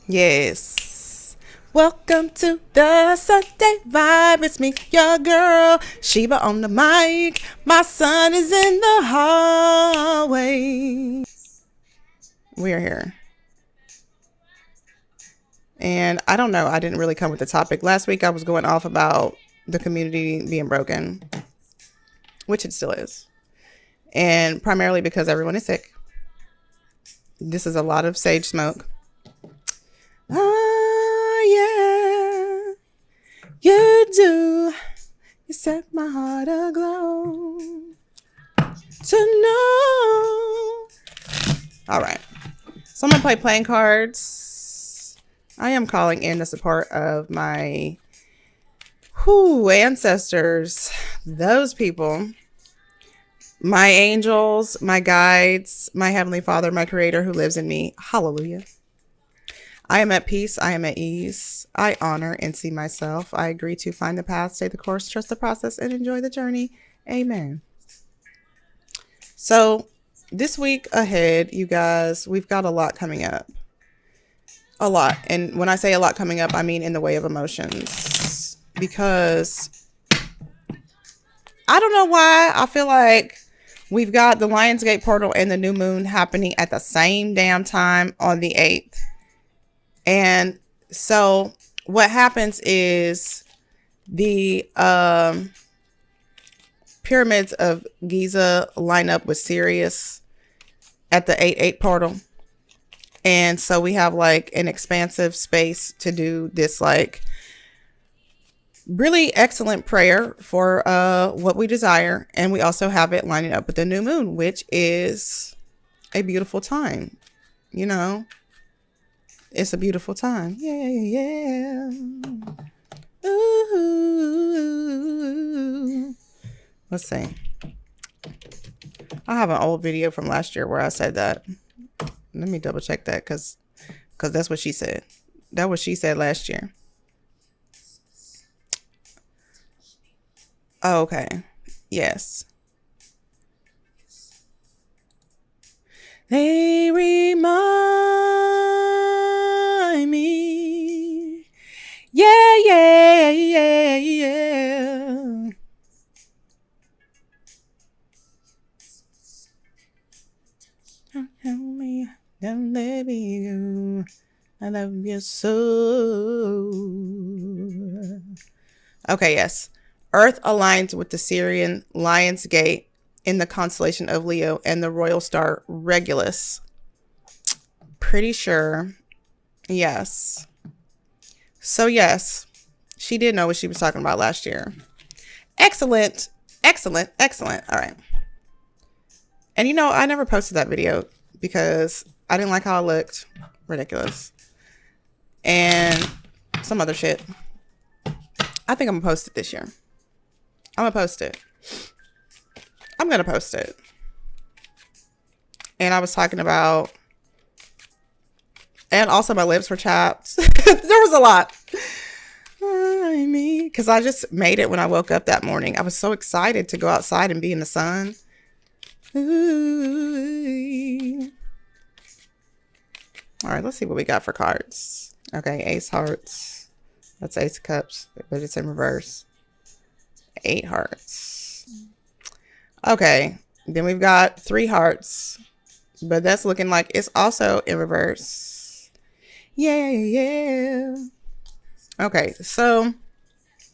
Yes. Welcome to the Sunday vibe. It's me, your girl, Sheba on the mic. My son is in the hallway. We're here. And I don't know, I didn't really come with the topic. Last week I was going off about the community being broken, which it still is. And primarily because everyone is sick. This is a lot of sage smoke. Oh, yeah, you do. You set my heart aglow to know. All right. So I'm going to play playing cards. I am calling in the support of my ancestors. Those people. My angels, my guides, my Heavenly Father, my Creator who lives in me. Hallelujah. I am at peace. I am at ease. I honor and see myself. I agree to find the path, stay the course, trust the process, and enjoy the journey. Amen. So this week ahead, you guys, we've got a lot coming up. A lot. And when I say a lot coming up, I mean in the way of emotions. Because I don't know why I feel like we've got the Lionsgate portal and the new moon happening at the same damn time on the 8th. And so what happens is the pyramids of Giza line up with Sirius at the 8/8 portal. And so we have like an expansive space to do this like really excellent prayer for what we desire. And we also have it lining up with the new moon, which is a beautiful time. You know, it's a beautiful time. Yeah, yeah. Ooh. Let's see. I have an old video from last year where I said that. Let me double check that because that's what she said. That was she said last year. Oh, okay. Yes. They remind me. Yeah, yeah, yeah, yeah. Tell me, don't let me go. I love you so. Okay, yes. Earth aligns with the Syrian Lion's Gate in the constellation of Leo and the royal star Regulus. Pretty sure. Yes. So yes, she did know what she was talking about last year. Excellent. Excellent. Excellent. All right. And you know, I never posted that video because I didn't like how it looked. Ridiculous. And some other shit. I think I'm gonna post it this year. I'm gonna post it. I'm gonna post it. And I was talking about, and also my lips were chapped. There was a lot. I mean, because I just made it when I woke up that morning. I was so excited to go outside and be in the sun. Ooh. All right, let's see what we got for cards. Okay, Ace Hearts. That's Ace of Cups, but it's in reverse. 8 hearts. Okay, then we've got 3 hearts, but that's looking like it's also in reverse. Yeah, yeah. Okay, so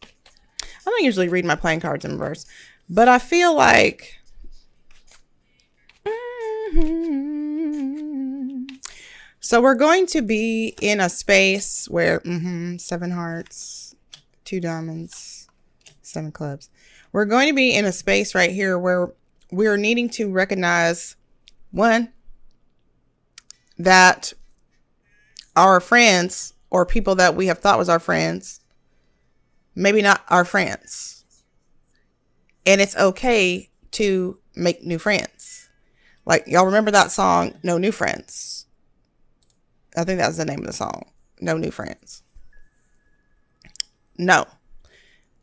I don't usually read my playing cards in reverse, but I feel like so we're going to be in a space where 7 hearts, 2 diamonds, 7 clubs. We're going to be in a space right here where we're needing to recognize, one, that our friends or people that we have thought was our friends, maybe not our friends. And it's okay to make new friends. Like, y'all remember that song, No New Friends? I think that's the name of the song. No New Friends. No.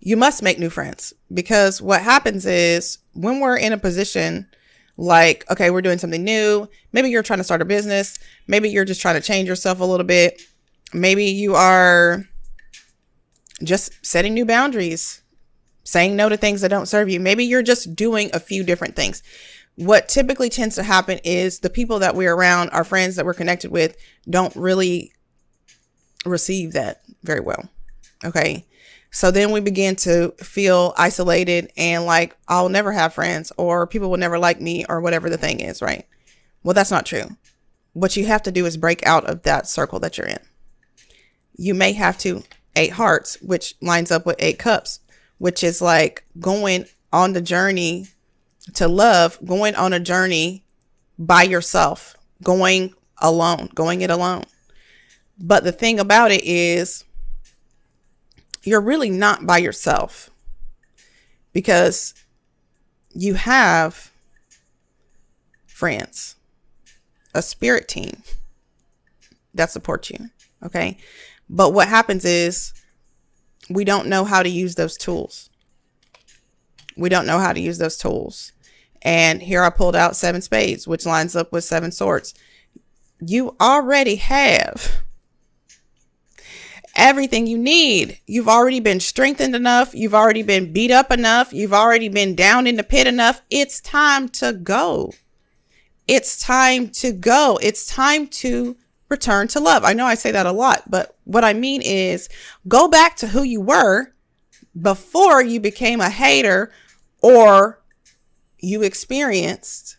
You must make new friends, because what happens is when we're in a position like, okay, we're doing something new. Maybe you're trying to start a business. Maybe you're just trying to change yourself a little bit. Maybe you are just setting new boundaries, saying no to things that don't serve you. Maybe you're just doing a few different things. What typically tends to happen is the people that we're around, our friends that we're connected with, don't really receive that very well. Okay. So then we begin to feel isolated and like, I'll never have friends, or people will never like me, or whatever the thing is, right? Well, that's not true. What you have to do is break out of that circle that you're in. You may have to 8 hearts, which lines up with 8 cups, which is like going on the journey to love, going on a journey by yourself, going it alone. But the thing about it is, you're really not by yourself, because you have friends, a spirit team that supports you. Okay. But what happens is, we don't know how to use those tools. And here I pulled out 7 spades, which lines up with 7 swords. You already have everything you need. You've already been strengthened enough. You've already been beat up enough. You've already been down in the pit enough. It's time to go. It's time to go. It's time to return to love. I know I say that a lot, but what I mean is, go back to who you were before you became a hater, or you experienced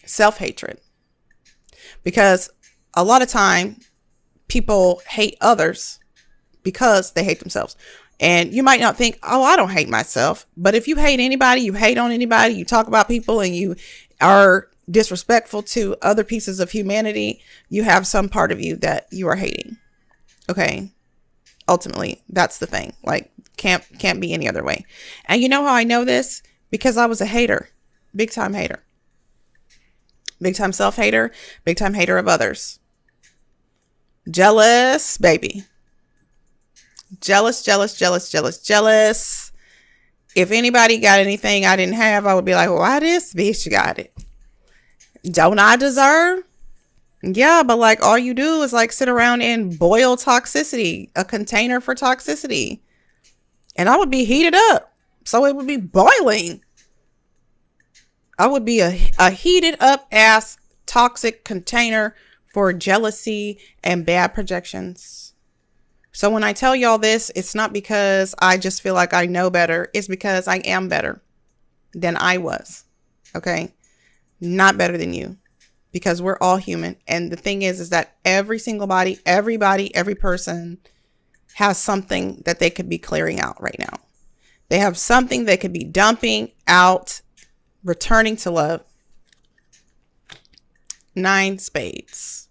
self-hatred. Because a lot of time people hate others because they hate themselves. And you might not think, oh, I don't hate myself. But if you hate anybody, you hate on anybody, you talk about people, and you are disrespectful to other pieces of humanity, you have some part of you that you are hating. Okay. Ultimately, that's the thing. Like, can't be any other way. And you know how I know this? Because I was a hater, big time hater, big time self-hater, big time hater of others. Jealous, baby. Jealous. If anybody got anything I didn't have, I would be like, why this bitch got it? Don't I deserve? Yeah, but like, all you do is like sit around and boil toxicity, a container for toxicity. And I would be heated up, so it would be boiling. I would be a heated up ass toxic container for jealousy and bad projections. So when I tell y'all this, it's not because I just feel like I know better. It's because I am better than I was. Okay. Not better than you, because we're all human. And the thing is that every single body, every person has something that they could be clearing out right now. They have something they could be dumping out, returning to love. 9 spades.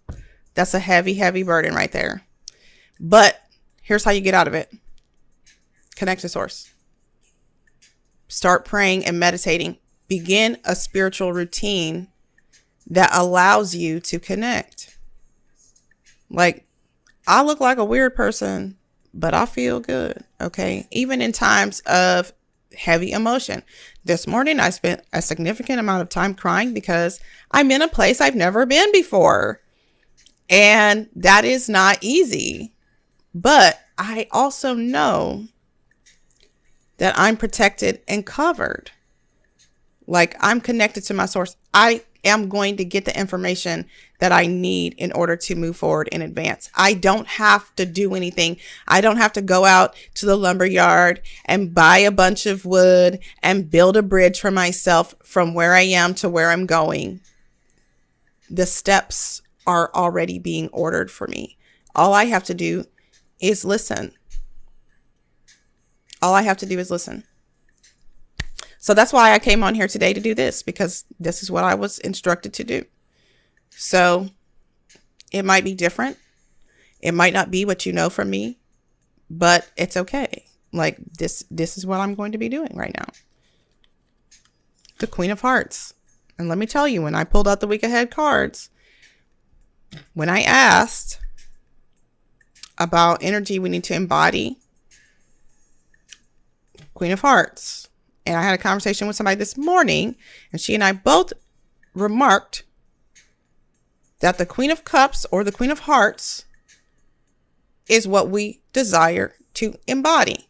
That's a heavy, heavy burden right there. But here's how you get out of it. Connect to source. Start praying and meditating. Begin a spiritual routine that allows you to connect. Like, I look like a weird person, but I feel good. Okay. Even in times of heavy emotion. This morning, I spent a significant amount of time crying because I'm in a place I've never been before. And that is not easy. But I also know that I'm protected and covered. Like, I'm connected to my source. I am going to get the information that I need in order to move forward and advance. I don't have to do anything. I don't have to go out to the lumber yard and buy a bunch of wood and build a bridge for myself from where I am to where I'm going. The steps are already being ordered for me. All I have to do is listen. All I have to do is listen. So that's why I came on here today to do this, because this is what I was instructed to do. So it might be different. It might not be what you know from me, but it's okay. Like, this is what I'm going to be doing right now. The Queen of Hearts. And let me tell you, when I pulled out the week ahead cards, when I asked about energy we need to embody, Queen of Hearts. And I had a conversation with somebody this morning, and she and I both remarked that the Queen of Cups, or the Queen of Hearts, is what we desire to embody.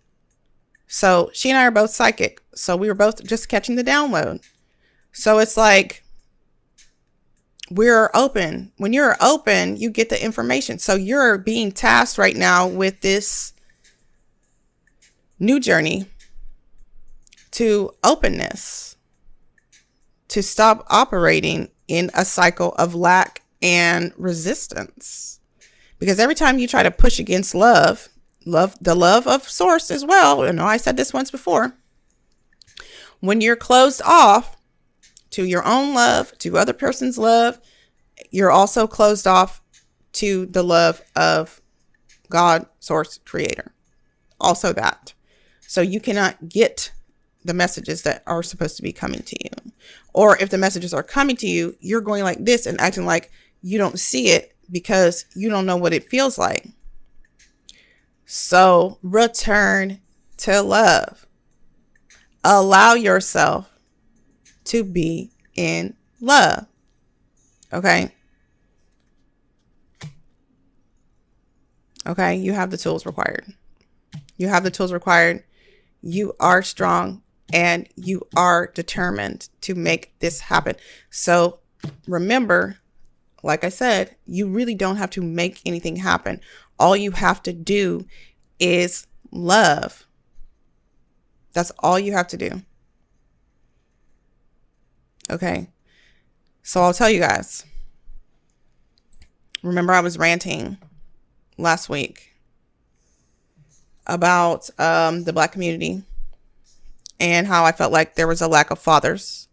So she and I are both psychic. So we were both just catching the download. So it's like, we're open. When you're open, you get the information. So you're being tasked right now with this new journey to openness, to stop operating in a cycle of lack and resistance. Because every time you try to push against love, the love of source as well. I know I said this once before. When you're closed off to your own love, to other person's love, you're also closed off to the love of God, source, creator. Also that. So you cannot get the messages that are supposed to be coming to you. Or if the messages are coming to you, you're going like this and acting like you don't see it because you don't know what it feels like. So return to love. Allow yourself to be in love. Okay? Okay, you have the tools required. You have the tools required. You are strong and you are determined to make this happen. So remember, like I said, you really don't have to make anything happen. All you have to do is love. That's all you have to do. Okay. So I'll tell you guys. Remember, I was ranting last week about the Black community and how I felt like there was a lack of fathers.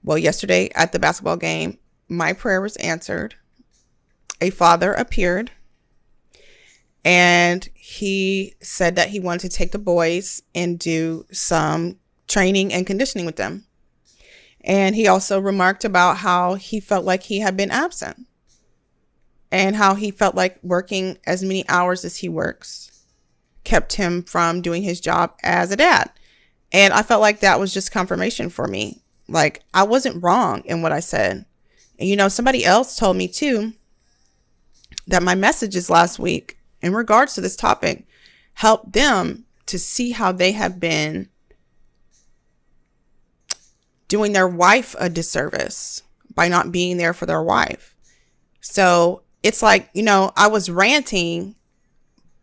Well, yesterday at the basketball game, my prayer was answered. A father appeared and he said that he wanted to take the boys and do some training and conditioning with them. And he also remarked about how he felt like he had been absent and how he felt like working as many hours as he works kept him from doing his job as a dad. And I felt like that was just confirmation for me. Like, I wasn't wrong in what I said. And, somebody else told me too that my messages last week in regards to this topic helped them to see how they have been doing their wife a disservice by not being there for their wife. So it's like, I was ranting,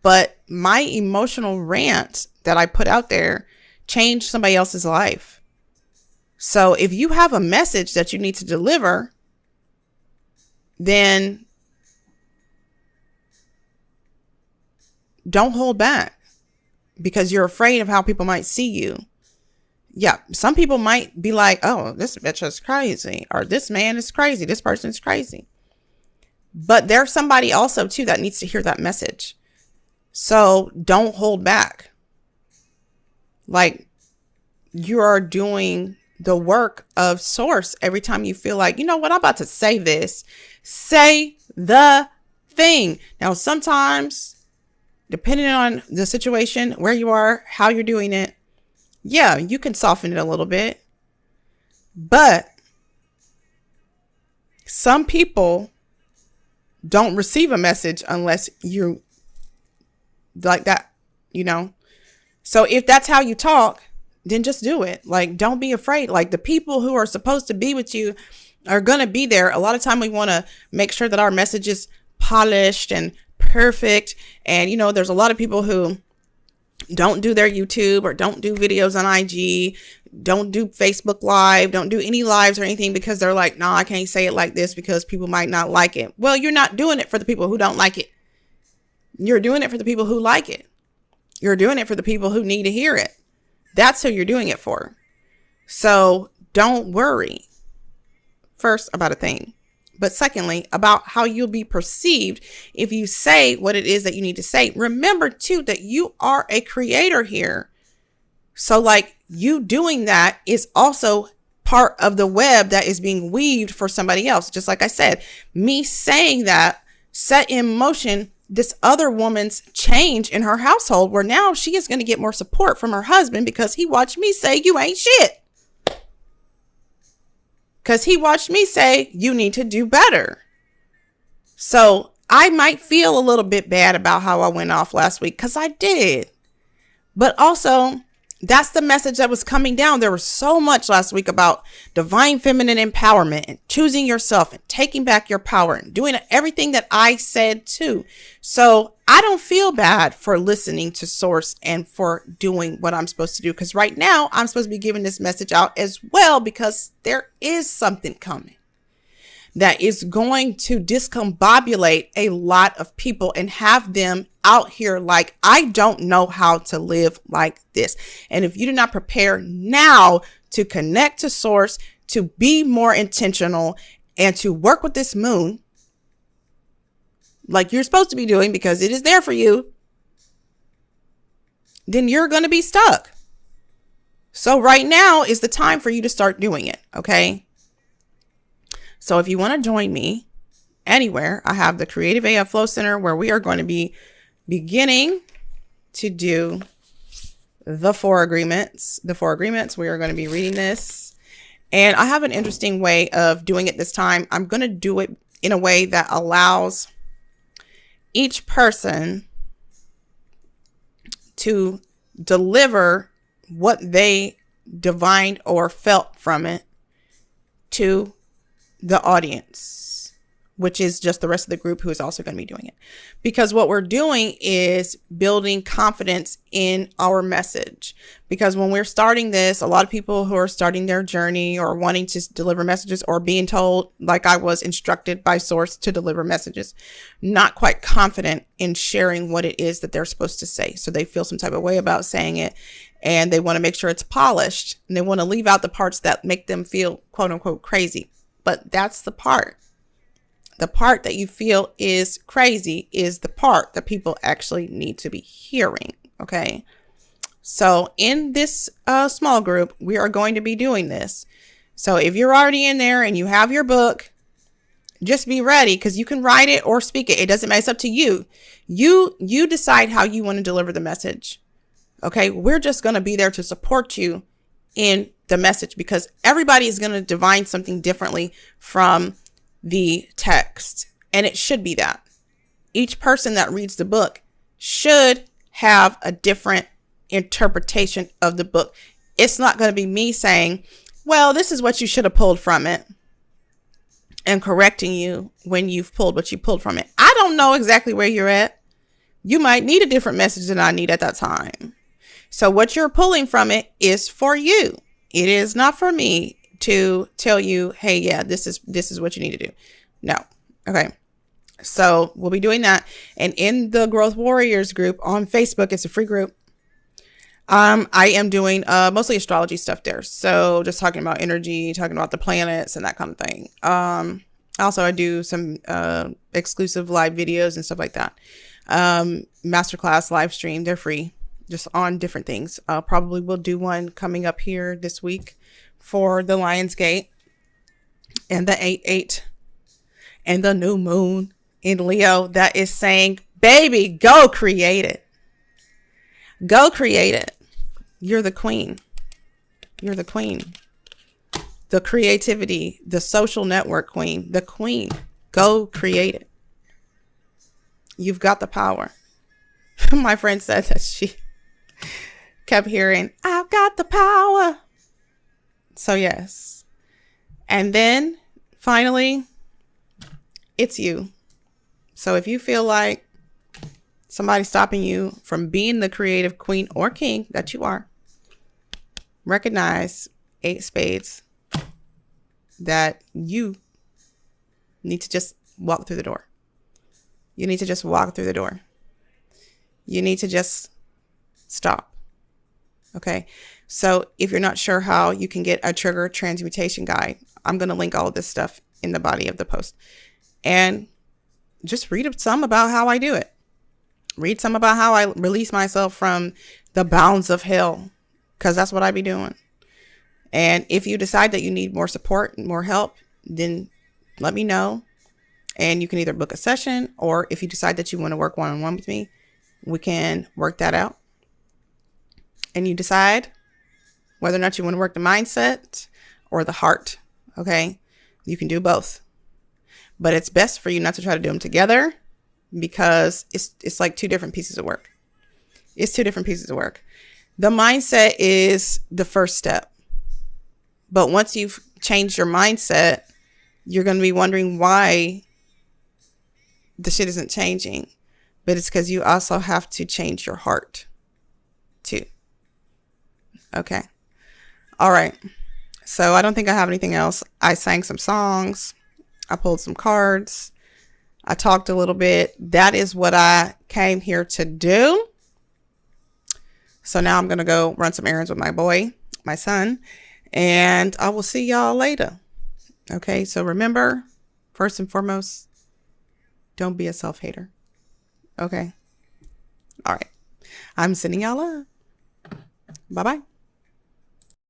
but my emotional rant that I put out there changed somebody else's life. So if you have a message that you need to deliver, then don't hold back because you're afraid of how people might see you. Yeah, some people might be like, oh, this bitch is crazy, or this man is crazy, this person is crazy. But there's somebody also too that needs to hear that message. So don't hold back. Like, you are doing the work of source every time you feel like, I'm about to say this. Say the thing. Now, sometimes, depending on the situation, where you are, how you're doing it, yeah, you can soften it a little bit. But some people don't receive a message unless you like that, So if that's how you talk, then just do it. Like, don't be afraid. Like, the people who are supposed to be with you are going to be there. A lot of time we want to make sure that our message is polished and perfect. And, there's a lot of people who don't do their YouTube or don't do videos on IG, don't do Facebook Live, don't do any lives or anything because they're like, no, I can't say it like this because people might not like it. Well, you're not doing it for the people who don't like it. You're doing it for the people who like it. You're doing it for the people who need to hear it. That's who you're doing it for. So don't worry, first, about a thing. But secondly, about how you'll be perceived if you say what it is that you need to say. Remember, too, that you are a creator here. So, like, you doing that is also part of the web that is being weaved for somebody else. Just like I said, me saying that set in motion this other woman's change in her household, where now she is going to get more support from her husband because he watched me say you ain't shit. Because he watched me say, you need to do better. So I might feel a little bit bad about how I went off last week, because I did. But also, that's the message that was coming down. There was so much last week about divine feminine empowerment and choosing yourself and taking back your power and doing everything that I said too. So I don't feel bad for listening to Source and for doing what I'm supposed to do, because right now I'm supposed to be giving this message out as well, because there is something coming that is going to discombobulate a lot of people and have them out here like, I don't know how to live like this. And if you do not prepare now to connect to Source, to be more intentional, and to work with this moon like you're supposed to be doing, because it is there for you, then you're going to be stuck. So right now is the time for you to start doing it. Okay. So if you want to join me anywhere, I have the Creative AF Flow Center, where we are going to be beginning to do the 4 agreements. The 4 agreements, we are going to be reading this. And I have an interesting way of doing it this time. I'm going to do it in a way that allows each person to deliver what they divined or felt from it to the audience, which is just the rest of the group who is also going to be doing it. Because what we're doing is building confidence in our message. Because when we're starting this, a lot of people who are starting their journey or wanting to deliver messages, or being told, like I was instructed by Source to deliver messages, not quite confident in sharing what it is that they're supposed to say. So they feel some type of way about saying it, and they want to make sure it's polished, and they want to leave out the parts that make them feel quote unquote crazy. But that's the part. The part that you feel is crazy is the part that people actually need to be hearing. Okay. So in this small group, we are going to be doing this. So if you're already in there and you have your book, just be ready, because you can write it or speak it. It doesn't matter. It's up to you. You decide how you want to deliver the message. Okay. We're just going to be there to support you in the message, because everybody is going to divine something differently from the text. And it should be that each person that reads the book should have a different interpretation of the book. It's not going to be me saying, well, this is what you should have pulled from it, and correcting you when you've pulled what you pulled from it. I don't know exactly where you're at. You might need a different message than I need at that time. So what you're pulling from it is for you. It is not for me to tell you, hey, yeah, this is what you need to do. No. Okay. So we'll be doing that. And in the Growth Warriors group on Facebook, it's a free group. I am doing mostly astrology stuff there. So just talking about energy, talking about the planets and that kind of thing. Also, I do some exclusive live videos and stuff like that. Masterclass live stream. They're free, just on different things. Probably will do one coming up here this week for the Lionsgate and the 8/8 and the new moon in Leo that is saying, baby, go create it. Go create it. You're the queen. You're the queen. The creativity, the social network queen, the queen. Go create it. You've got the power. My friend said that she kept hearing, I've got the power. So yes. And then finally, it's you. So if you feel like somebody's stopping you from being the creative queen or king that you are, recognize 8 spades that you need to just walk through the door. You need to just walk through the door. You need to just stop. Okay. So if you're not sure how you can get a trigger transmutation guide, I'm going to link all of this stuff in the body of the post, and just read some about how I do it. Read some about how I release myself from the bounds of hell, because that's what I be doing. And if you decide that you need more support and more help, then let me know. And you can either book a session, or if you decide that you want to work one-on-one with me, we can work that out. And you decide whether or not you want to work the mindset or the heart. Okay. You can do both, but it's best for you not to try to do them together, because it's like two different pieces of work. It's two different pieces of work. The mindset is the first step. But once you've changed your mindset, you're going to be wondering why the shit isn't changing. But it's because you also have to change your heart too. Okay. All right. So I don't think I have anything else. I sang some songs. I pulled some cards. I talked a little bit. That is what I came here to do. So now I'm going to go run some errands with my boy, my son, and I will see y'all later. Okay. So remember, first and foremost, don't be a self-hater. Okay. All right. I'm sending y'all love. Bye-bye.